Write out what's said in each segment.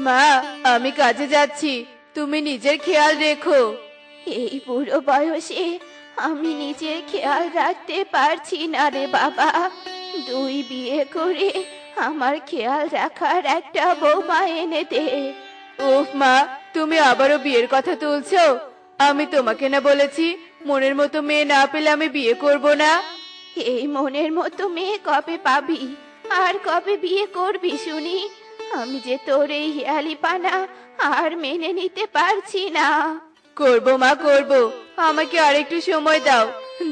মা, আমি কাজে যাচ্ছি, তুমি নিজের খেয়াল রেখো। এই বুড়ো বয়সে আমি নিজের খেয়াল রাখতে পারছি না রে বাবা। দুই বিয়ে করে আমার খেয়াল রাখার একটা বৌমা এনে দে। উফ মা, তুমি আবারও বিয়ের কথা তুলছো? আমি তোমাকে না বলেছি মনের মতো মেয়ে না পেলে আমি বিয়ে করব না? এই মনের মতো মেয়ে কবে পাবি আর কবে বিয়ে করবি শুনি? আমি যে তোর এই হেয়ালিপানা আর মেনে নিতে পারছি না। করব মা, করব। আমাকে আরেকটু সময় দাও,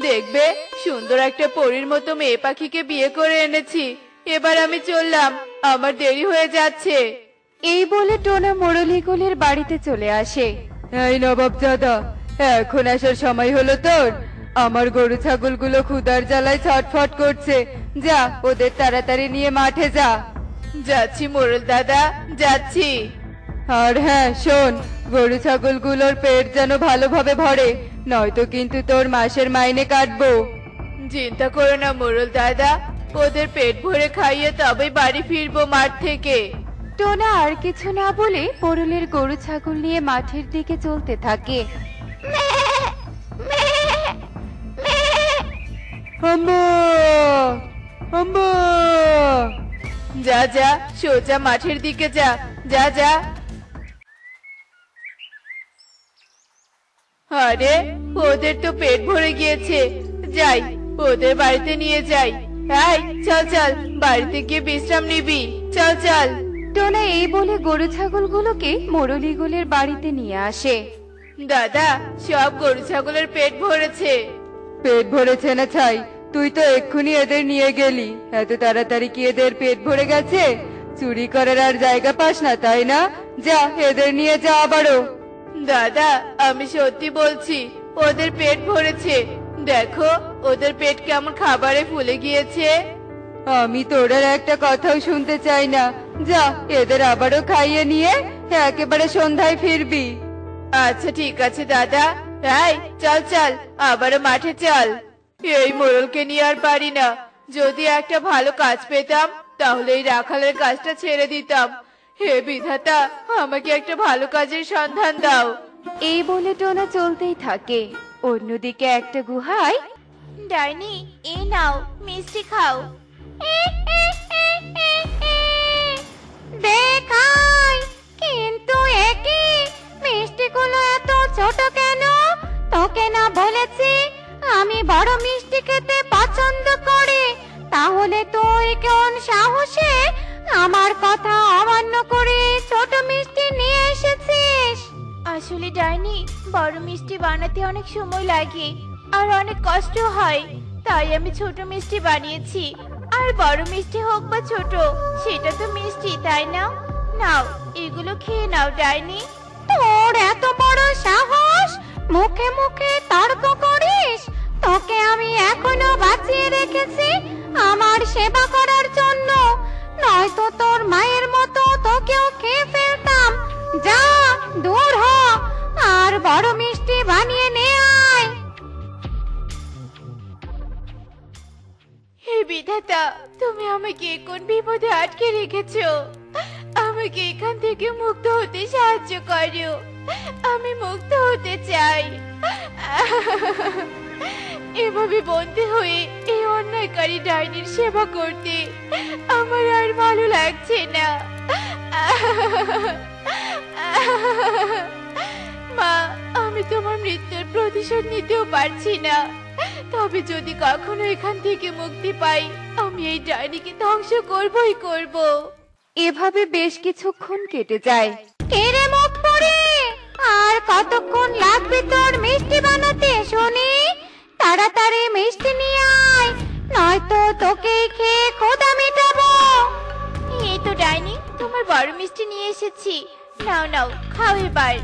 দেখবে সুন্দর একটা পরীর মতো মেয়ে পাখিকে বিয়ে করে এনেছি। এবার আমি চললাম, আমার দেরি হয়ে যাচ্ছে। এই বলে টোনা মুরলীগুলির বাড়িতে চলে আসে। এই নবাবজাদা, এখন আসার সময় হলো তোর? আমার গরু ছাগলগুলো ক্ষুধার জ্বালায় ছটফট করছে, যা ওদের তাড়াতাড়ি নিয়ে মাঠে যা। যাচ্ছি মোড়ল দাদা, যাচ্ছি। আর হ্যাঁ শোন, গরু ছাগলগুলোর পেট যেন ভালোভাবে ভরে, নয়তো কিন্তু তোর মাসের মাইনে কাটবো। চিন্তা করো না মোড়ল দাদা, ওদের পেট ভরে খাইয়ে তবেই বাড়ি ফিরবো মাঠ থেকে। টোনা আর কিছু না বলে মোরলের গরু ছাগল নিয়ে মাঠের দিকে চলতে থাকে। আম্মা, আম্মা। যা যা, সোজা মাঠের দিকে যা, যা যা। আরে, ওদের তো পেট ভরে গিয়েছে, যাই ওদের বাড়িতে নিয়ে যাই। এই চল চল, বাড়িতে গিয়ে বিশ্রাম নিবি, চল চল। টোনা এই বলে গরু ছাগলগুলোকে মুরলীগুলির বাড়িতে নিয়ে আসে। দাদা, সব গরু ছাগলের পেট ভরেছে। পেট ভরেছে না ছাই? তুই তো এক্ষুনি এদের নিয়ে গেলি, এত তাড়াতাড়ি কি এদের পেট ভরে গেছে? চুরি করার আর জায়গা পাস না তাই না? যা এদের নিয়ে যা আবারও। দাদা, আমি সত্যি বলছি, ওদের পেট ভরেছে। দেখো ওদের পেট কেমন খাবারে ফুলে গিয়েছে। আমি তোর আর একটা কথাও শুনতে চাই না, যা এদের আবারও খাইয়ে নিয়ে একেবারে সন্ধ্যায় ফিরবি। আচ্ছা ঠিক আছে দাদা, এই চল চল, আবারও মাঠে চল। এই মোড়লকে নিয়ে আর পারি না, যদি একটা ভালো কাজ পেতাম তাহলে এই রাখালের কাজটা ছেড়ে দিতাম। হে বিধাতা, আমাকে একটা ভালো কাজের সন্ধান দাও। এই বলে টোনা চলতেই থাকে। অন্যদিকে একটা গুহায় ডাইনি, এই নাও মিষ্টি খাও। দেখাই, কিন্তু একই মিষ্টিগুলো এত ছোট কেন? তোকে না বলেছি আমি বড় মিষ্টি খেতে পছন্দ করি? তাহলে তুই কোন সাহসে আমার কথা অমান্য করে ছোট মিষ্টি নিয়ে এসেছিস? আসলে ডাইনি, বড় মিষ্টি বানাতে অনেক সময় লাগে আর অনেক কষ্ট হয়, তাই আমি ছোট মিষ্টি বানিয়েছি। আর বড় মিষ্টি হোক বা ছোট, সেটা তো মিষ্টি তাই না? নাও এগুলো খেয়ে নাও ডাইনি। তোর এত বড় সাহস, মুখে মুখে তর্ক করিস? তোকে আমি এখনো বাঁচিয়ে রেখেছি আমার সেবা করার জন্য, নয়তো তোর মায়ের মতো তোকেও খেয়ে ফেলতাম। যা দূর হ, আর বড় মিষ্টি বানিয়ে নে আয়। হে বিধাতা, তুমি আমাকে কোন বিপদে আটকে রেখেছো? আমাকে এখান থেকে মুক্ত হতে সাহায্য করো, আমি মুক্ত হতে চাই। এভাবে বন্দী হয়ে এই অন্যায়কারী ডাইনির সেবা করতে আমার আর ভালো লাগছে না। মা, আমি তোমার মৃত্যুর প্রতিশোধ নিতেও পারছি না, তবে যদি কখনো এখান থেকে মুক্তি পাই আমি এই ডাইনিকে ধ্বংস করবই করব। এভাবে বেশ কিছুক্ষণ কেটে যায়। কেরে মুখ পড়ে, আর কতক্ষণ লাগবে তোর মিষ্টি বানাতে শুনি? তাড়াতাড়ি মিষ্টি নিয়ে আয়, নয়তো তোকে খেয়ে ক্ষুধা মেটাবো। এই তো ডাইনি, তোমার বড় মিষ্টি নিয়ে এসেছি, নাও নাও খাও এবার।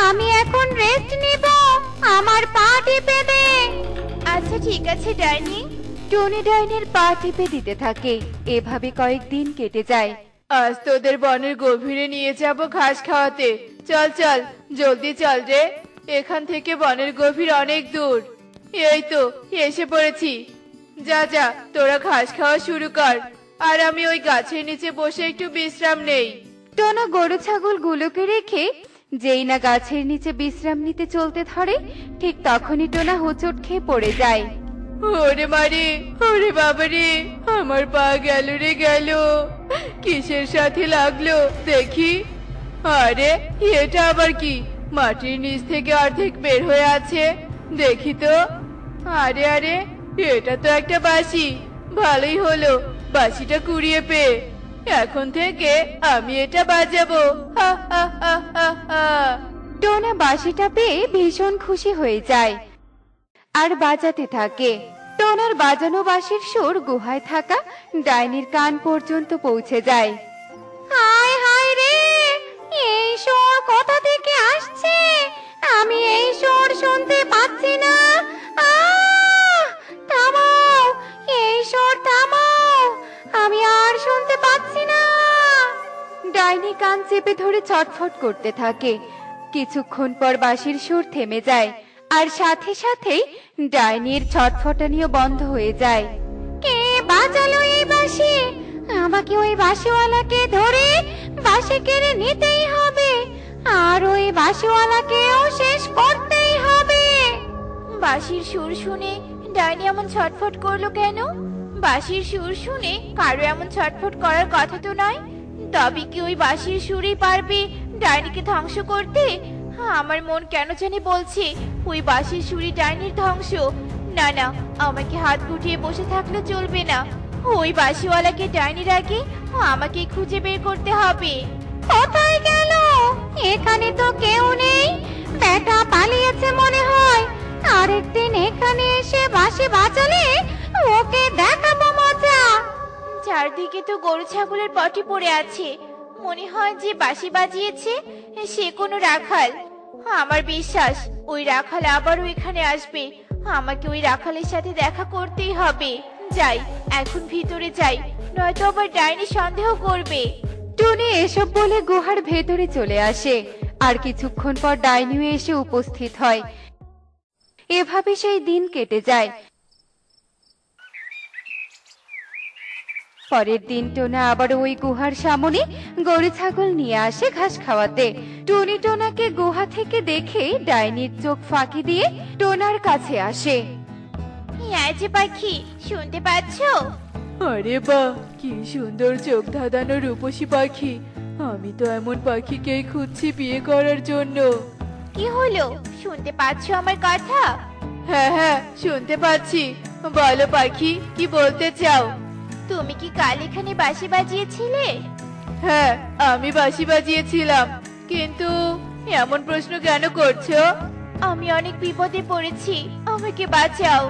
আমি এখন রেস্ট নিব, আমার পা টিপে দে। আচ্ছা ঠিক আছে ডাইনি। টনি ডাইনির পা টিপে দিতে থাকে। এভাবে কয়েকদিন কেটে যায়। আজ তোদের বনের গভীরে নিয়ে যাব ঘাস খাওয়াতে, চল চল জলদি চল রে, এখান থেকে বনের গভীর অনেক দূর। এই তো এসে পড়েছি, যা যা তোরা ঘাস খাওয়া শুরু কর। আর আমি ওই গাছের নিচে বসে একটু বিশ্রাম নেই। টোনা গরু ছাগল গুলোকে রেখে যেই না গাছের নিচে বিশ্রাম নিতে চলতে ধরে, ঠিক তখনই টোনা হোঁচট খেয়ে পড়ে যায়। ওরে মারে, ওরে বাবারে, আমার পা গেল রে গেল। কিসের সাথে লাগলো দেখি? আরে এটা আবার কি? মাটির নিচ থেকে অর্ধেক বের হয়ে আছে, দেখি তো। আরে আরে, এটা তো একটা বাঁশি। ভালোই হলো বাঁশিটা কুড়িয়ে পেয়ে। এখন থেকে আমি এটা বাজাবো। হা হা হা হা হা। টোনা বাঁশিটা পেয়ে ভীষণ খুশি হয়ে যায় আর বাজাতে থাকে। টোনার বাজানো বাঁশির সুর গুহায় থাকা ডাইনির কান পর্যন্ত পৌঁছে যায়। হায় হায় রে, এই সুর কোথা থেকে আসছে? আমি এই সুর শুনতে পাচ্ছি না। থামাও, এই সুর থামাও, আমি আর শুনতে পাচ্ছি না। ডাইনি কান চেপে ধরে ছটফট করতে থাকে। কিছুক্ষণ পর বাঁশির সুর থেমে যায় আর সাথে সাথেই ডাইনির ছটফটানিও বন্ধ হয়ে যায়। কে বাজালো এই বাঁশি? আমাকে ওই বাঁশিওয়ালাকে ধরে বাঁশি কেড়ে নিতেই হবে, আর ওই বাঁশিওয়ালাকেও শেষ করতেই হবে। বাঁশির সুর শুনে ডাইনি এমন ছটফট করলো কেন? বাঁশির সুর শুনে কারো এমন ছটফট করার কথা তো নয়। তবে কি ওই বাঁশির সুরই পারবে ডাইনিকে ধ্বংস করতে? আমার মন কেন জানি বলছে ওই বাঁশির সুরই ডাইনির ধ্বংস। না না, আমাকে হাত গুটিয়ে বসে থাকলে চলবে না। ওই বাঁশিওয়ালাকে ডাইনির আগে আমাকে খুঁজে বের করতে হবে। কোথায় গেল? এখানে তো কেউ নেই। বেটা পালিয়েছে মনে হয়। আরেকদিন এখানে এসে বাঁশি বাজালে ওকে দেখাবো মজা। চারদিকে তো গরু ছাগলের পটি পড়ে আছে। মনে হয় যে বাঁশি বাজিয়েছে সে কোনো রাখাল। আমার বিশ্বাস ওই রাখাল আবারও এখানে আসবে। আমাকে ওই রাখালের সাথে দেখা করতেই হবে। যাই, এখন ভিতরে যাই, নয়তো আবার ডাইনি সন্দেহ করবে। টুনি এসব বলে গুহার ভেতরে চলে আসে আর কিছুক্ষণ পর ডাইনিও এসে উপস্থিত হয়। এভাবে সেই দিন কেটে যায়। পরের দিন টোনা আবার ওই গুহার সামনে গরু ছাগল নিয়ে আসে ঘাস খাওয়াতে। টুনি টোনাকে গুহা থেকে দেখে ডাইনির চোখ ফাঁকি দিয়ে টোনার কাছে আসে। এই যে পাখি, শুনতে পাচ্ছো? আরে বাহ, কি সুন্দর চোখ ধাঁধানো রূপসী পাখি। আমি তো এমন পাখিকেই খুঁজছি বিয়ে করার জন্য। কি হলো, শুনতে পাচ্ছো আমার কথা? হ্যাঁ হ্যাঁ, শুনতে পাচ্ছি। বলো পাখি, কি বলতে চাও? তুমি কি কাল এখানে বাঁশি বাজিয়েছিলে? হ্যাঁ, আমি বাঁশি বাজিয়েছিলাম। কিন্তু এমন প্রশ্ন কেন করছো? আমি অনেক বিপদে পড়েছি, আমাকে বাঁচাও।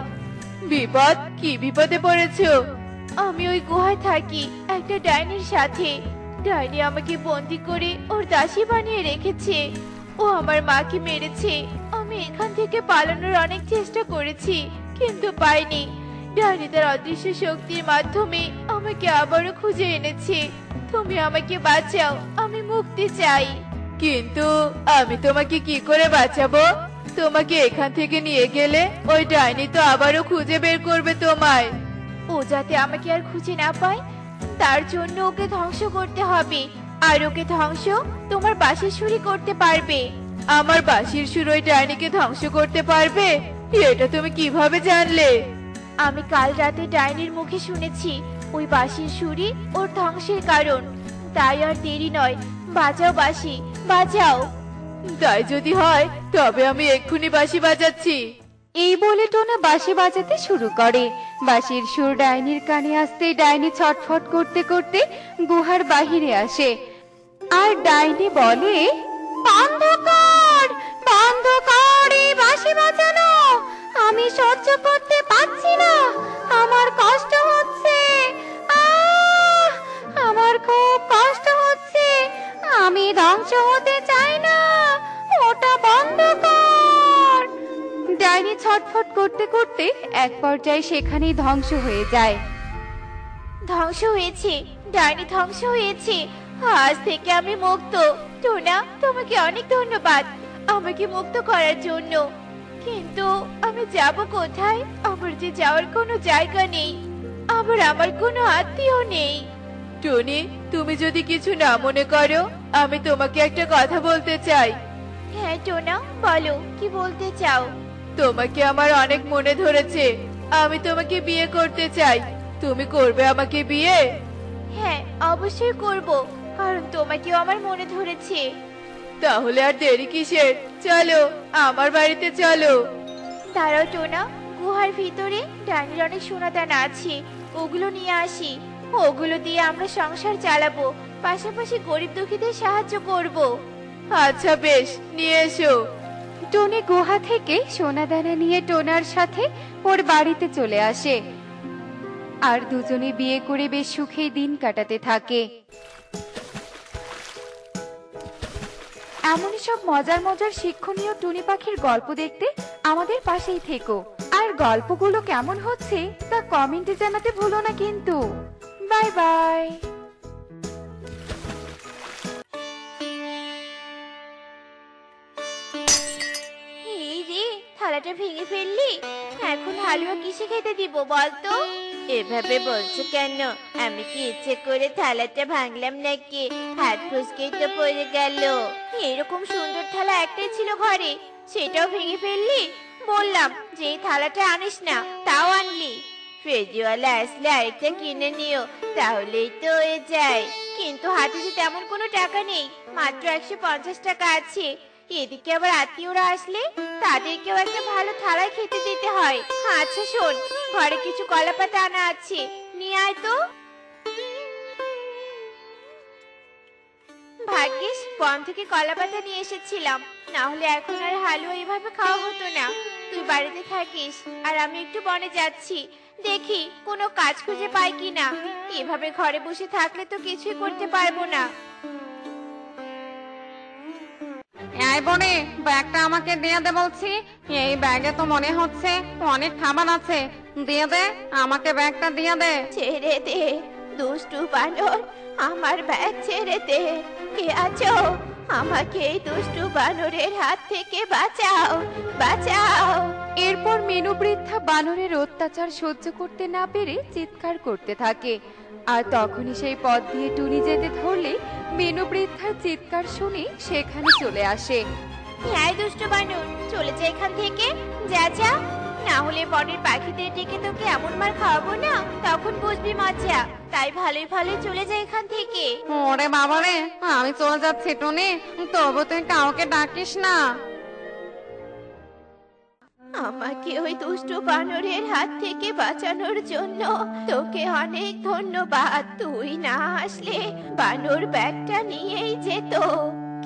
বিপদ? কি বিপদে পড়েছো? আমি ওই গুহায় থাকি একটা ডাইনির সাথে। ডাইনি আমাকে বন্দি করে ওর দাসী বানিয়ে রেখেছে। ও আমার মাকে মেরেছে। আমি এখান থেকে পালানোর অনেক চেষ্টা করেছি, কিন্তু পাইনি। ডাইনি তার অদৃশ্য শক্তির মাধ্যমে আমাকে আবারও খুঁজে এনেছে। তুমি আমাকে বাঁচাও, আমি মুক্তি চাই। কিন্তু আমি তোমাকে কি করে বাঁচাবো? তোমাকে এখান থেকে নিয়ে গেলে ওই ডাইনি তো আবারও খুঁজে বের করবে তোমায়। ও যাতে আমাকে আর খুঁজে না পায়, তার জন্য ওকে ধ্বংস করতে হবে। আর ওকে ধ্বংস তোমার বাঁশির সুরই করতে পারবে। আমার বাঁশির সুর ওই ডাইনিকে ধ্বংস করতে পারবে? এটা তুমি কিভাবে জানলে? আমি কাল রাতে ডাইনির মুখে শুনেছি ওই বাঁশির সুরই ওর ধ্বংসের কারণ। তাই আর দেরি নয়, বাজাও বাঁশি, বাজাও। তাই যদি হয় তবে আমি এক্ষুনি বাঁশি বাজাচ্ছি। এই বলে টোনা বাঁশি বাজাতে শুরু করে। বাঁশির সুর ডাইনির কানে আসতেই ডাইনি ছটফট করতে করতে গুহার বাহিরে আসে আর ডাইনি বলে, বন্ধ কর, বন্ধ কর এই বাঁশি বাজানো। আমি সহ্য করতে পারছি না, আমার কষ্ট হচ্ছে। আমার খুব কষ্ট হচ্ছে। আমি ধ্বংস হতে চাই না, ওটা বন্ধ কর। ডাইনি ছটফট করতে করতে এক পর্যায়ে সেখানেই ধ্বংস হয়ে যায়। ধ্বংস হয়েছে, ডাইনি ধ্বংস হয়েছে। আজ থেকে আমি মুক্ত। টোনা, তোমাকে অনেক ধন্যবাদ আমাকে মুক্ত করার জন্য। কিন্তু আমি যাব কোথায়? আমার যে যাওয়ার কোনো জায়গা নেই। আবার আমার কোনো আত্মীয় নেই। টনি, তুমি যদি কিছু না মনে করো, আমি তোমাকে একটা কথা বলতে চাই। হ্যাঁ টোনা, বলো কি বলতে চাও? তোমাকে আমার অনেক মনে ধরেছে। আমি তোমাকে বিয়ে করতে চাই। তুমি করবে আমাকে বিয়ে? হ্যাঁ, অবশ্যই করব, কারণ তোমাকেও আমার মনে ধরেছে। তাহলে আর দেরি কিসের? চলো, আমার বাড়িতে চলো। দাঁড়াও টোনা, গুহার ভিতরে ডাইনির অনেক সোনাদানা আছে, ওগুলো নিয়ে আসি। ওগুলো দিয়ে আমরা সংসার চালাবো, পাশাপাশি গরিব দুঃখীদের সাহায্য করব। আচ্ছা বেশ, নিয়ে এসো। টনি গুহা থেকে সোনাদানা নিয়ে টোনার সাথে ওর বাড়িতে চলে আসে, আর দুজনে বিয়ে করে বেশ সুখেই দিন কাটাতে থাকে। এমনই সব মজার মজার শিক্ষণীয় টুনি পাখির গল্প দেখতে আমাদের পাশেই থেকো। আর গল্পগুলো কেমন হচ্ছে তা কমেন্টে জানাতে ভুলো না কিন্তু। Bye bye. এই রে, থালাটা ভেঙে ফেললি, এখন হালুয়া কিসে খেতে দিব বলতো? এভাবে বলছো কেন? আমি কি ইচ্ছে করে থালাটা ভাঙলাম নাকি? হাত ফসকেই তো পড়ে গেল। এরকম সুন্দর থালা একটাই ছিল ঘরে, সেটাও ভেঙে ফেললি। বললাম যে এই থালাটা আনিস না, তাও আনলি। ফ্রেজিওয়ালা আসলে আরেকটা কিনে নিও, তাহলেই তো হয়ে যায়। কিন্তু হাতে যে তেমন কোনো টাকা নেই, মাত্র 150 টাকা আছে। এদিকে আবার আত্মীয়রা আসলে তাদেরকেও একটা ভালো থালায় খেতে দিতে হয়। আচ্ছা শোন, ঘরে কিছু কলাপাতা আনা আছে, নিয়ে আয় তো। ভাগ্যিস বন থেকে কলাপাতা নিয়ে এসেছিলাম, না হলে এখন আর হালুয়া এইভাবে খাওয়া হতো না। তুই বাড়িতে থাকিস, আর আমি একটু বনে যাচ্ছি, দেখি কোনো কাজ খুঁজে পাই কিনা। এভাবে ঘরে বসে থাকলে তো কিছুই করতে পারবো না। এই বনে ব্যাগটা আমাকে দিয়ে দে বলছি। এই ব্যাগে তো মনে হচ্ছে অনেক খাবার আছে। দিয়ে দে, আমাকে ব্যাগটা দিয়ে দে। ছেড়ে দে দুষ্টু বানর, আমার ব্যাগ ছেড়ে দে। কে আছো? আমাকে এই দুষ্টু বানরের হাত থেকে বাঁচাও, বাঁচাও। এরপর মিনু বৃদ্ধা বানরের অত্যাচার সহ্য করতে না পেরে চিৎকার করতে থাকে। আর তখনই সেই পথ দিয়ে টুনি যেতে ধরলে মিনু বৃদ্ধার চিৎকার শুনে সেখানে চলে আসে। হ্যাঁ দুষ্টু বানর, চলে যা এখান থেকে, যা যা, না হলে বনের পাখিদের ডেকে তোকে এমন মার খাওয়াবো না, তখন বুঝবি মজা। তাই ভালোই ভালোই চলে যা এখান থেকে। ওরে বাবারে, আমি চলে যাচ্ছি টুনি, তবু তুই কাউকে ডাকিস না। আমাকে ওই দুষ্টু বানরের হাত থেকে বাঁচানোর জন্য তোকে অনেক ধন্যবাদ। তুই না আসলে বানর ব্যাগটা নিয়েই যেত।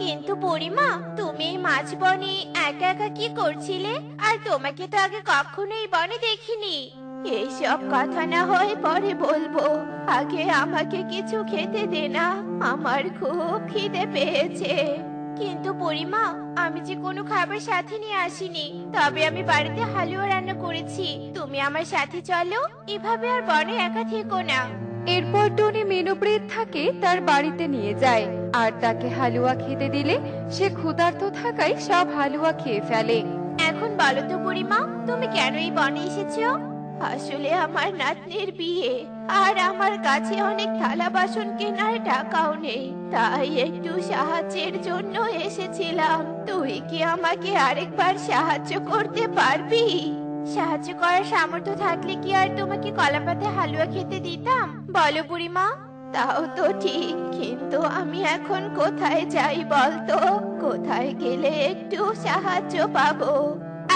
কিন্তু বুড়িমা, তুমি এই মাছ বনে একা একা কি করছিলে? আর তোমাকে তো আগে কখনো এই বনে দেখিনি। এইসব কথা না হয় পরে বলবো, আগে আমাকে কিছু খেতে দে না, আমার খুব খিদে পেয়েছে। কিন্তু বুড়িমা, আমি যে কোনো খাবার সাথে নিয়ে আসিনি, তবে আমি বাড়িতে হালুয়া রান্না করেছি। তুমি আমার সাথে চলো, এভাবে আর বনে একা থেকো না। এরপর টুনি মিনু বৃদ্ধাকে তার বাড়িতে নিয়ে যায়, আর তাকে হালুয়া খেতে দিলে সে ক্ষুধার্ত থাকায় সব হালুয়া খেয়ে ফেলে। এখন বলো তো বুড়িমা, তুমি কেন এই বনে এসেছো? আসলে আমার নাতনির বিয়ে, আর আমার কাছে অনেক থালা বাসন কেনার টাকাও নেই, তাই একটু সাহায্যের জন্য এসেছিলাম। তুই কি আমাকে আরেকবার সাহায্য করতে পারবি? সাহায্য করার সামর্থ্য থাকলে কি আর তোমাকে কলাপাতা হালুয়া খেতে দিতাম? বলো বুড়িমা। তাও তো ঠিক, কিন্তু আমি এখন কোথায় যাই বলতো? কোথায় গেলে একটু সাহায্য পাবো?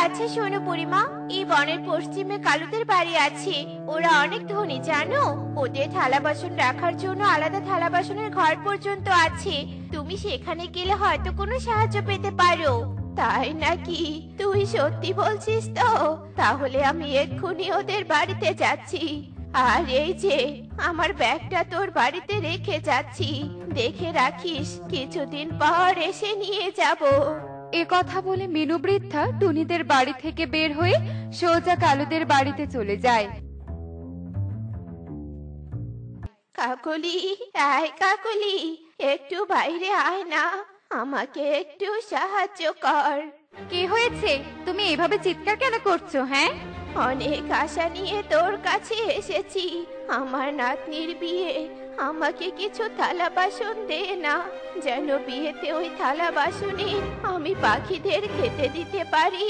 আচ্ছা শোনো বুড়িমা, এই বনের পশ্চিমে কালুদের বাড়ি আছে। ওরা অনেক ধনী জানো, ওদের থালা বাসন রাখার জন্য আলাদা থালা বাসনের ঘর পর্যন্ত আছে। তুমি সেখানে গেলে হয়তো কোনো সাহায্য পেতে পারো। তাই নাকি? তুই সত্যি বলছিস তো? তাহলে আমি এক্ষুনি ওদের বাড়িতে যাচ্ছি। আর এই যে আমার ব্যাগটা তোর বাড়িতে রেখে যাচ্ছি, দেখে রাখিস, কিছুদিন পর এসে নিয়ে যাব। এ কথা বলে মিনু বৃদ্ধা টুনিদের বাড়ি থেকে বের হয়ে সোজা কালুদের বাড়িতে চলে যায়। কাকলি, আয় কাকলি, একটু বাইরে আয় না, আমাকে একটু সাহায্য কর। কি হয়েছে? তুমি এভাবে চিৎকার কেন করছো? হ্যাঁ, অনেক আশা নিয়ে তোর কাছে এসেছি। আমার নাতনির বিয়ে, আমাকে কিছু থালা বাসন দে না, যেন বিয়েতে ওই থালা বাসনে আমি পাখিদের খেতে দিতে পারি।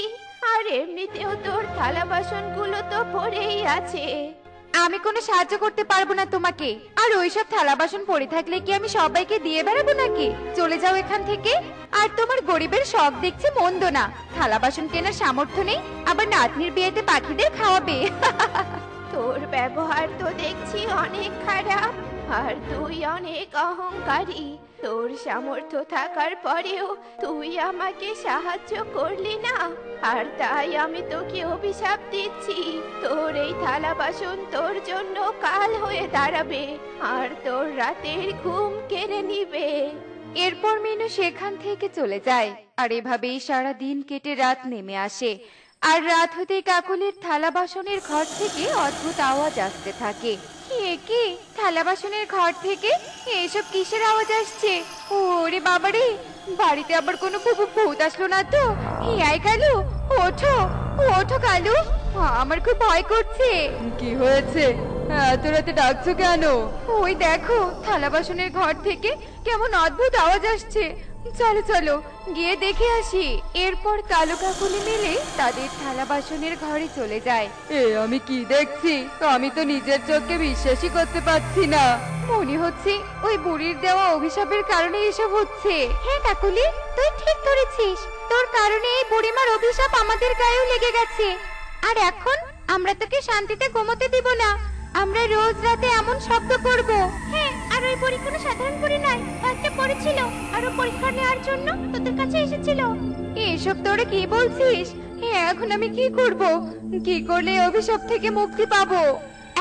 আর এমনিতেও তোর থালা বাসনগুলো তো পড়েই আছে। আমি কোনো সাহায্য করতে পারবো না তোমাকে। আর ওইসব থালা বাসন পড়ে থাকলে কি আমি সবাইকে দিয়ে বেড়াবো নাকি? চলে যাও এখান থেকে। আর তোমার গরিবের শখ দেখছি মন্দ না, থালা বাসন কেনার সামর্থ্য নেই, আবার নাতনির বিয়েতে পাখিদের খাওয়াবে। তোর ব্যবহার তো দেখছি অনেক খারাপ, আর তুই অনেক অহংকারী। তোর সামর্থ্য থাকার পরেও তুই আমাকে সাহায্য করলি না, আর তাই আমি তোকে অভিশাপ দিচ্ছি। তোর এই থালা বাসন তোর জন্য কাল হয়ে দাঁড়াবে, আর তোর রাতের ঘুম কেড়ে নিবে। এরপর মিনু সেখান থেকে চলে যায়। আর এভাবেই সারা দিন কেটে রাত নেমে আসে। আর রাত হতেই কাকলির থালা বাসনের ঘর থেকে অদ্ভুত আওয়াজ আসতে থাকে। কি থালা বাসনের ঘর থেকে এসব কিসের আওয়াজ আসছে? ওরে বাবারে, বাড়িতে আবার কোনো ভূত আসলো না তো? আয় কালু, ওঠো ওঠো কালু, আমার খুব ভয় করছে। কি হয়েছে? এত রাতে ডাকছো কেন? ওই দেখো, থালা বাসনের ঘর থেকে কেমন অদ্ভুত আওয়াজ আসছে। চলো চলো গিয়ে দেখে আসি। এরপর কালু কাকুলি মিলে তাদের থালা বাসনের ঘরে চলে যায়। আমি কি দেখছি? আমি তো নিজের চোখকে বিশ্বাসই করতে পারছি না। মনে হচ্ছে ওই বুড়ির দেওয়া অভিশাপের কারণে এসব হচ্ছে। হ্যাঁ কাকুলি, তুই ঠিক ধরেছিস। তোর কারণে এই বুড়িমার অভিশাপ আমাদের গায়েও লেগে গেছে। আর এখন আমরা তোকে শান্তিতে ঘুমোতে দিব না। আমরা রোজ রাতে এমন শব্দ করব। হ্যাঁ, আর ওই পরী কোনো সাধারণ পরী নয়, একটা পরী ছিল, আর ও পরীক্ষা নেওয়ার জন্য তোদের কাছে এসেছিল। এসব তোরে কি বলছিস? এখন আমি কি করব? কি করলে এই অভিশাপ থেকে মুক্তি পাবো?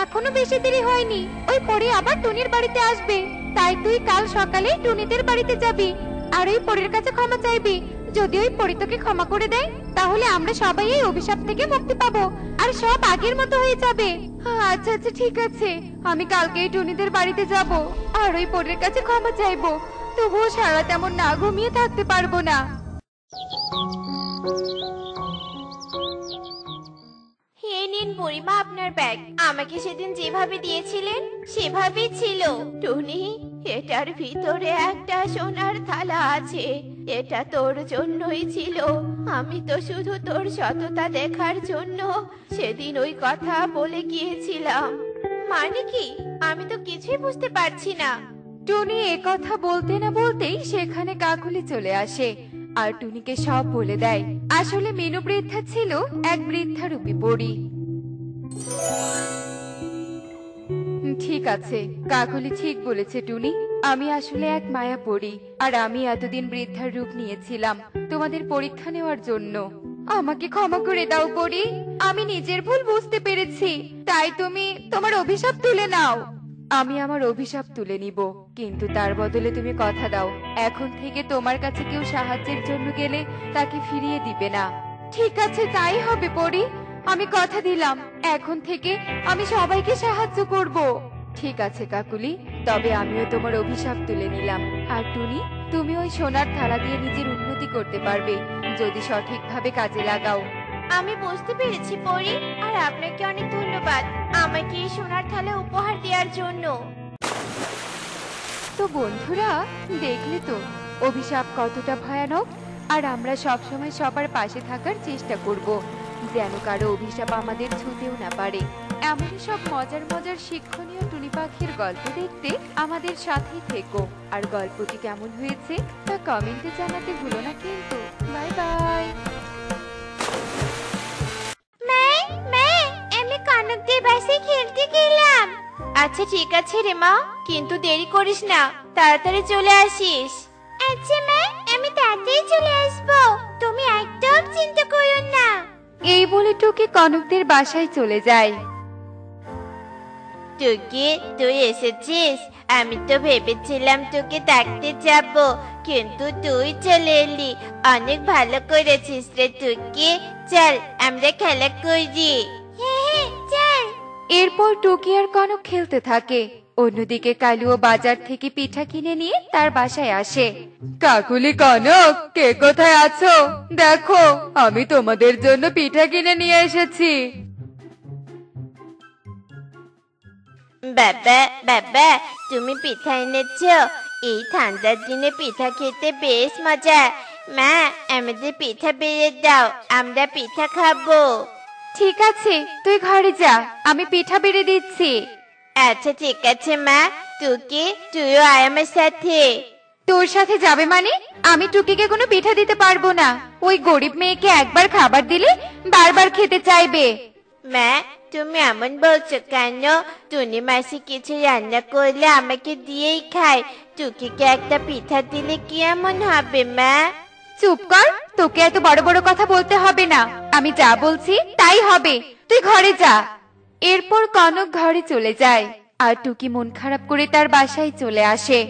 এখনো বেশি দেরি হয়নি, ওই পরী আবার টুনির বাড়িতে আসবে। তাই তুই কাল সকালে টুনিদের বাড়িতে যাবি, আর ওই পরীর কাছে ক্ষমা চাইবি। যদি ওই পরী তোকে ক্ষমা করে দেয়, তাহলে আমরা সবাই এই অভিশাপ থেকে মুক্তি পাবো, আর সব আগের মতো হয়ে যাবে। আচ্ছা আচ্ছা ঠিক আছে, আমি কালকেই টুনিদের বাড়িতে যাব, আর ওই পরীর কাছে ক্ষমা চাইবো। তবুও সারা তেমন না ঘুমিয়ে থাকতে পারবো না। হে নিন বুড়িমা আপনার ব্যাগ। আমাকে সেদিন যেভাবে দিয়েছিলেন সেভাবেই ছিল। টুনি, এটার ভিতরে একটা সোনার থালা আছে। এটা তোর জন্যই ছিল। আমি তো শুধু তোর সততা দেখার জন্য সেদিন ওই কথা বলে গিয়েছিলাম। মানে কি? আমি তো কিছুই বুঝতে পারছি না। টুনি একথা বলতে না বলতেই সেখানে কাকুলি চলে আসে আর টুনিকে সব বলে দেয়। আসলে মিনু বৃদ্ধা ছিল এক বৃদ্ধা রূপী পরী। ঠিক আছে, কাকুলি ঠিক বলেছে টুনি। আমি আসলে এক মায়া পরী, আর আমি এতদিন বৃদ্ধার রূপ নিয়েছিলাম তোমাদের পরীক্ষা নেওয়ার জন্য। আমাকে ক্ষমা করে দাও পরী, আমি নিজের ভুল বুঝতে পেরেছি। তাই তুমি তোমার অভিশাপ তুলে নাও। আমি আমার অভিশাপ তুলে নিব, কিন্তু তার বদলে তুমি কথা দাও, এখন থেকে তোমার কাছে কেউ সাহায্যের জন্য গেলে তাকে ফিরিয়ে দিবে না। ঠিক আছে, তাই হবে পরী, আমি কথা দিলাম। এখন থেকে আমি সবাইকে সাহায্য করব। ঠিক আছে কাকুলি, তবে আমিও তোমার অভিশাপ তুলে নিলাম। আর টুনি, তুমি ওই সোনার থালা দিয়ে নিজের উন্নতি করতে পারবে যদি সঠিকভাবে কাজে লাগাও। আমি বুঝতে পেরেছি পরি, আর আপনাকে অনেক ধন্যবাদ আমাকে এই সোনার থালা উপহার দেওয়ার জন্য। তো বন্ধুরা, দেখলে তো অভিশাপ কতটা ভয়ানক। আর আমরা সব সময় সবার পাশে থাকার চেষ্টা করব, যেন কারো অভিশাপ আমাদের ছুঁতেও না পারে। এমনই সব মজার মজার শিক্ষণীয় টুনি পাখির গল্প দেখতে আমাদের সাথেই থেকো। আর গল্পটি কেমন হয়েছে তা কমেন্টে জানাতে ভুলো না কিন্তু। Bye bye. আমি কনকদের বাসায় খেলতে গেলাম। আচ্ছা ঠিক আছে রে মা, কিন্তু দেরি করিস না, তাড়াতাড়ি চলে আসিস। আচ্ছা মা, আমি তাড়াতাড়ি চলে আসবো, তুমি একদম চিন্তা করো না। এই বলে টুকি কনকদের বাসায় চলে যায়। টুকি, তুই এসেছিস? আমি তো ভেবেছিলাম তোকে ডাকতে যাব, কিন্তু তুই চলে এলি। অনেক ভালো করেছিস রে টুকি। চল আমরা খেলা করি। হ্যাঁ চল। এরপর টুকি আর কনক খেলতে থাকে। অন্যদিকে কালুও বাজার থেকে পিঠা কিনে নিয়ে তার বাসায় আসে। কাকুলি, কনক, কে কোথায় আছো? দেখো, আমি তোমাদের জন্য পিঠা কিনে নিয়ে এসেছি। বাবা বাবা, তুমি পিঠা এনেছো? এই ঠান্ডার দিনে পিঠা খেতে বেশ মজা। মা, আমাদের পিঠা বেড়ে দাও, আমরা পিঠা খাবো। ঠিক আছে, তুই ঘরে যা, আমি পিঠা বেড়ে দিচ্ছি। আচ্ছা ঠিক আছে মা, তুইও আয় আমার সাথে। তোর সাথে যাবে মানে? আমি টুকিকে কোনো পিঠা দিতে পারবো না। ওই গরিব মেয়েকে একবার খাবার দিলে বারবার খেতে চাইবে। মা, তুমি এমন বলছো কেন? টুনি মাসি কিছু রান্না করলে আমাকে দিয়েই খায়, টুকিকে একটা পিঠা দিলে কি এমন হবে মা? চুপ কর, তোকে এত বড় বড় কথা বলতে হবে না। আমি যা বলছি তাই হবে, তুই ঘরে যা। এরপর কনক ঘরে চলে যায় আর টুকি মন খারাপ করে তার বাসায় চলে আসে।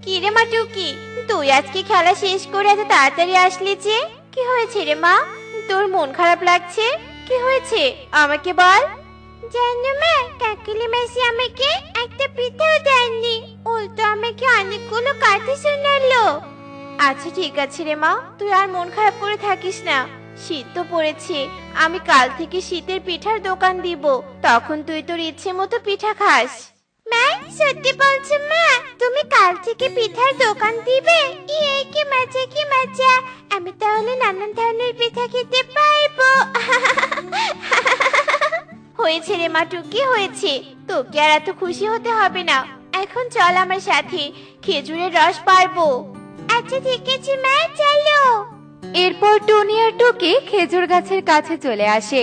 কি রে মা টুকি, তুই আজকে খেলা শেষ করে এত তাড়াতাড়ি আসলি যে? কি হয়েছে রে মা, তোর মন খারাপ লাগছে? কি হয়েছে আমাকে বল। জানো মা, কাকুলি মাসি আমাকে একটা পিঠাও দেয়নি, উল্টো আমাকে অনেকগুলো কথা শোনালো। আচ্ছা ঠিক আছে রে মা, তুই আর মন খারাপ করে থাকিস না। শীত তো পড়েছে, আমি কাল থেকে শীতের পিঠার দোকান দিব, তখন তুই তোর ইচ্ছে মতো পিঠা খাস। মা, সত্যি বলছো মা? তুমি কাল থেকে পিঠার দোকান দিবে? কি মজা, কি মজা! আমি তাহলে নানান ধরনের পিঠা খেতে পারবো। হয়েছে রে মা টুকি, হয়েছে। তোকে আর এত খুশি হতে হবে না, এখন চল আমার সাথে, খেজুরের রস পারবো। আচ্ছা ঠিক আছে মা, চলো। এরপর টুনি আর টুকি খেজুর গাছের কাছে চলে আসে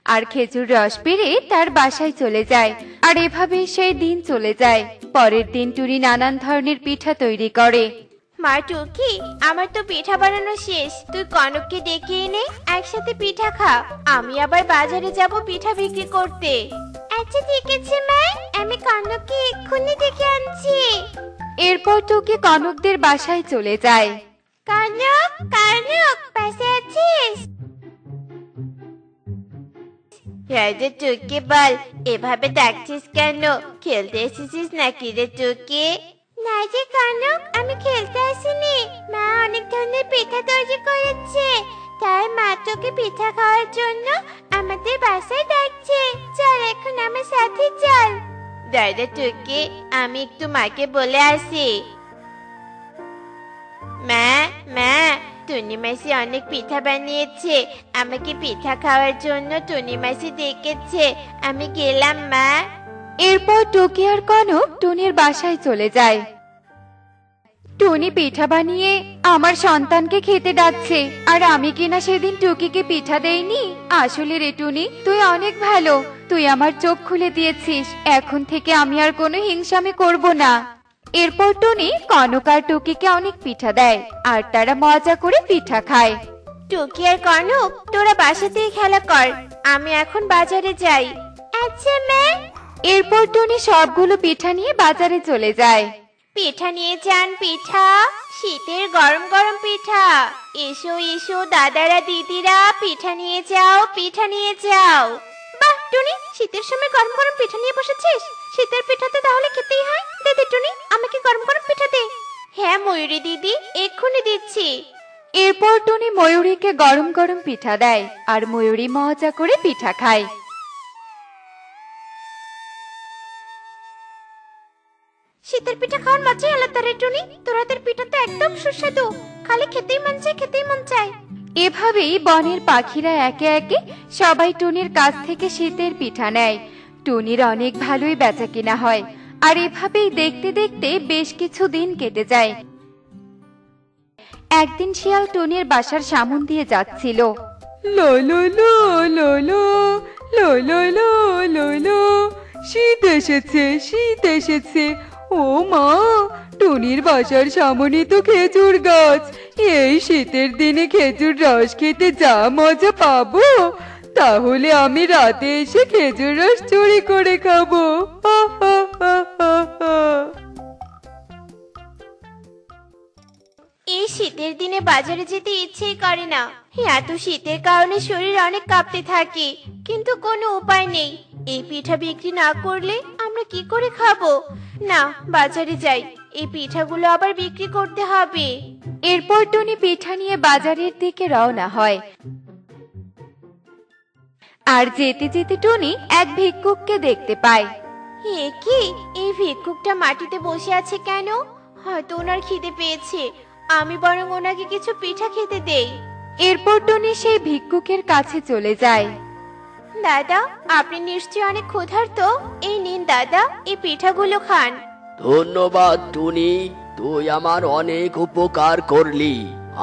আর খেজুর রস পেরে তার বাসায় চলে যায়। আর এভাবে সেই দিন চলে যায়। পরের দিন টুনি নানান ধরনের পিঠা তৈরি করে। মা টুকি, আমার তো পিঠা বানানো শেষ, তুই কনককে ডেকে এনে একসাথে পিঠা খা, আমি আবার বাজারে যাব পিঠা বিক্রি করতে। আচ্ছা ঠিক আছে মা, আমি কনককে এক্ষুনি ডেকে আনছি। এরপর টুকি কনকদের বাসায় চলে যায়। কনক, কনক, বাসায় আছিস? রাজা টুকি বল, এভাবে ডাকছিস কেন? খেলতে এসেছিস নাকি রে টুকি? না যে কনক, আমি খেলতে আসিনি, মা অনেক ধরনের পিঠা তৈরি করেছে, তাই মা তোকে পিঠা খাওয়ার জন্য আমাদের বাসায় ডাকছে। চল এখন আমার সাথে চল। দাদা টুকি, আমি একটু মাকে বলে আসি। মা, মা, টুনি মাসি অনেক পিঠা বানিয়েছে, আমাকে পিঠা খাওয়ার জন্য টুনি মাসি ডেকেছে, আমি গেলাম মা। এরপর টুকি আর কনক টুনির বাসায় চলে যায়। টুনি পিঠা বানিয়ে আমার সন্তানকে খেতে ডাকছে, আর আমি কিনা সেদিন টুকিকে পিঠা দেইনি। আসলে রে টুনি, তুই অনেক ভালো, তুই আমার চোখ খুলে দিয়েছিস। এখন থেকে আমি আর কোনো হিংসামি করব না। এরপর টুনি কনক আর টুকিকে অনেক পিঠা দেয় আর তারা মজা করে পিঠা খায়। টুকি আর কনক, তোরা বাসাতেই খেলা কর, আমি এখন বাজারে যাই। আচ্ছা মা। এরপর টুনি সবগুলো পিঠা নিয়ে বাজারে চলে যায়। পিঠা নিয়ে যান, পিঠা, শীতের গরম গরম পিঠা। এসো এসো দাদারা দিদিরা, পিঠা নিয়ে যাও, পিঠা নিয়ে যাও। বাহ টুনি, শীতের সময় গরম গরম পিঠা নিয়ে বসেছিস? শীতের পিঠা তো তাহলে খেতেই হয়। দে দে টুনি, আমাকে গরম গরম পিঠা দে। হ্যাঁ ময়ূরী দিদি, এক্ষুনি দিচ্ছি। এরপর টুনি ময়ূরীকে গরম গরম পিঠা দেয় আর ময়ূরী মজা করে পিঠা খায়। শীতের পিঠা খাওয়ার মজাই আলাদা রে টুনি, তোর হাতের পিঠা তো একদম সুস্বাদু, খালি খেতেই মন চায়, খেতেই মন চায়। এভাবেই বনের পাখিরা একে একে সবাই টুনির কাছ থেকে শীতের পিঠা নেয়। টুনির অনেক ভালোই বেচাকেনা হয়। আর এভাবেই দেখতে দেখতে বেশ কিছু দিন কেটে যায়। একদিন শিয়াল টুনির বাসার সামন দিয়ে যাচ্ছিল। লো লো লো লো লো লো লো লো লো লো, শীত এসেছে, শীত এসেছে। ও মা, টুনির বাসার সামনে তো খেজুর গাছ। এই শীতের দিনে খেজুর রস খেতে যা মজা পাবো, তাহলে আমি রাতে এসে খেজুর রস চুরি করে খাবো। হা হা হা হা হা। এই শীতের দিনে বাজারে যেতে ইচ্ছেই করে না, এত শীতের কারণে শরীর অনেক কাঁপতে থাকে, কিন্তু কোনো উপায় নেই। এই পিঠা বিক্রি না করলে আমরা কি করে খাবো? না, বাজারে যাই, এই পিঠাগুলো আবার বিক্রি করতে হবে। এরপর টুনি পিঠা নিয়ে বাজারের দিকে রওনা হয়। আর যেতে যেতে টুনি এক ভিক্ষুককে দেখতে পায়। এ কি, এই ভিক্ষুকটা মাটিতে বসে আছে কেন? হয়তো ওনার খিদে পেয়েছে, আমি বরং ওনাকে কিছু পিঠা খেতে দেই। এরপর টুনি সেই ভিক্ষুকের কাছে চলে যায়। দাদা, আপনি নিশ্চয়ই অনেক ক্ষুধার্ত। এই নিন দাদা, এই পিঠাগুলো খান। ধন্যবাদ টুনি, তুই আমার অনেক উপকার করলি।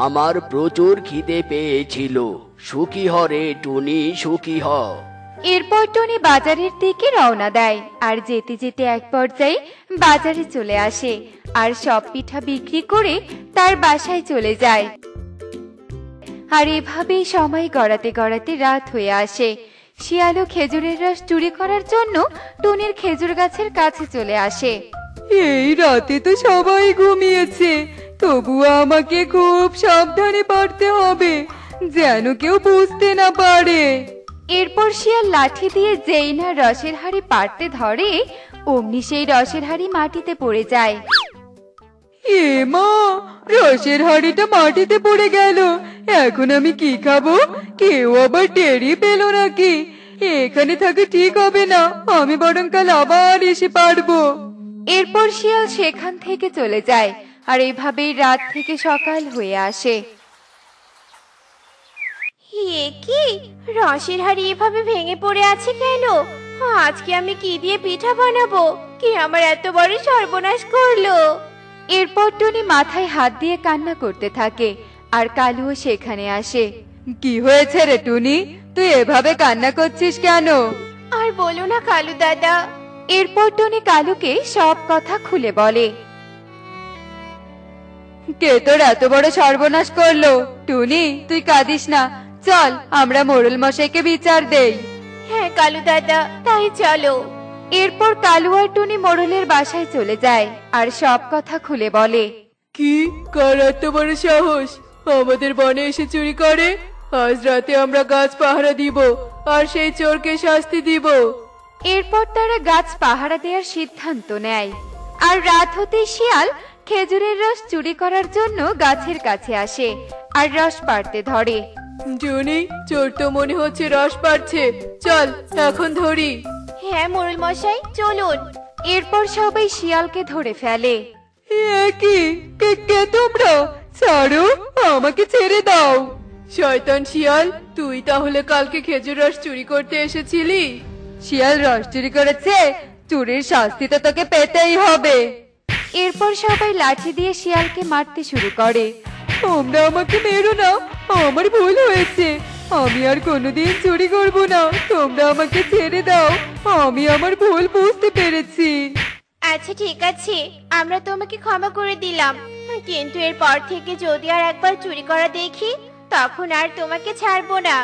আমার প্রচুর খিদে পেয়েছিল। সুখী হ রে টুনি, সুখী হ। এরপর টুনি বাজারের দিকে রওনা দেয়। আর যেতে যেতে এক পর্যায়ে বাজারে চলে আসে আর সব পিঠা বিক্রি করে তার বাসায় চলে যায়। আর এভাবেই সময় গড়াতে গড়াতে রাত হয়ে আসে। শিয়ালও খেজুরের রস চুরি করার জন্য টুনির খেজুর গাছের কাছে চলে আসে। এই রাতে তো সবাই ঘুমিয়েছে, তবুও আমাকে খুব সাবধানে পারতে হবে, যেন কেউ বুঝতে না পারে। এরপর শিয়াল লাঠি দিয়ে যেই না রসের হাড়ি পাড়তে ধরে, অমনি সেই রসের হাড়ি মাটিতে পড়ে যায়। এ মা, রসের হাঁড়িটা মাটিতে পড়ে গেল। এখন আমি কি খাবো? কেউ আবার টেরই পেল নাকি? এখানে থাকা ঠিক হবে না, আমি বরং কাল আবার এসে পারবো। এরপর শিয়াল সেখান থেকে চলে যায়। আর এইভাবেই রাত থেকে সকাল হয়ে আসে। এ কি, রসের হাড়ি এভাবে ভেঙে পড়ে আছে কেন? আজকে আমি কি দিয়ে পিঠা বানাবো? কে আমার এত বড় সর্বনাশ করলো? এরপর টুনি মাথায় হাত দিয়ে কান্না করতে থাকে। আর কালুও সেখানে আসে। কি হয়েছে রে টুনি, তুই এভাবে কান্না করছিস কেন? আর বলো না কালু দাদা। এরপর টুনি কালুকে সব কথা খুলে বলে। কে তোর এত বড় সর্বনাশ করলো? টুনি, তুই কাঁদিস না, চল আমরা মোড়ল মশাইকে বিচার দেই। হ্যাঁ কালু দাদা, তাই চলো। এরপর কালু আর টুনি মোড়লের বাসায় চলে যায় আর সব কথা খুলে বলে। কি, কার এত বড় সাহস আমাদের বনে এসে চুরি করে? আজ রাতে আমরা গাছ পাহারা দিব আর সেই চোরকে শাস্তি দিব। এরপর তারা গাছ পাহারা দেওয়ার সিদ্ধান্ত নেয়। আর রাত হতেই শিয়াল খেজুরের রস চুরি করার জন্য গাছের কাছে আসে আর রস পাড়তে ধরে। টুনি, চোর তো মনে হচ্ছে রস পাড়ছে, চল এখন ধরি। হ্যাঁ মোড়ল মশাই, চলুন। এরপর সবাই শিয়ালকে ধরে ফেলে। এ কি, কে তোমরা? ছাড়ো, আমাকে ছেড়ে দাও। শয়তান শিয়াল, তুই তাহলে কালকে খেজুর রস চুরি করতে এসেছিলি? শিয়াল রস চুরি করেছে, চুরির শাস্তি তো তোকে পেতেই হবে। এরপর সবাই লাঠি দিয়ে শিয়ালকে মারতে শুরু করে। তোমরা আমাকে মেরো না, আমার ভুল হয়েছে, আমি আর কোনোদিন চুরি করব না। তোমরা আমাকে ছেড়ে দাও, আমি আমার ভুল বুঝতে পেরেছি। আচ্ছা ঠিক আছে, আমরা তোমাকে ক্ষমা করে দিলাম, কিন্তু এরপর থেকে যদি আর একবার চুরি করা দেখি, তখন আর তোমাকে ছাড়বো না।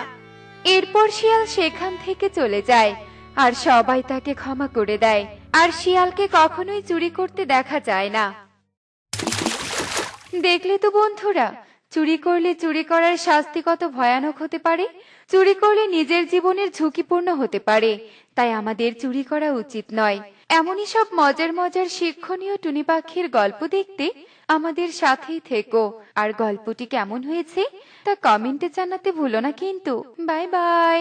এরপর শিয়াল সেখান থেকে চলে যায় আর সবাই তাকে ক্ষমা করে দেয়। আর শিয়ালকে কখনোই চুরি করতে দেখা যায় না। দেখলে তো বন্ধুরা, চুরি করলে চুরি করার শাস্তি কত ভয়ানক হতে পারে। চুরি করলে নিজের জীবনের ঝুঁকিপূর্ণ হতে পারে, তাই আমাদের চুরি করা উচিত নয়। এমনই সব মজার মজার শিক্ষণীয় টুনি পাখির গল্প দেখতে আমাদের সাথেই থেকো। আর গল্পটি কেমন হয়েছে তা কমেন্টে জানাতে ভুলো না কিন্তু। Bye bye.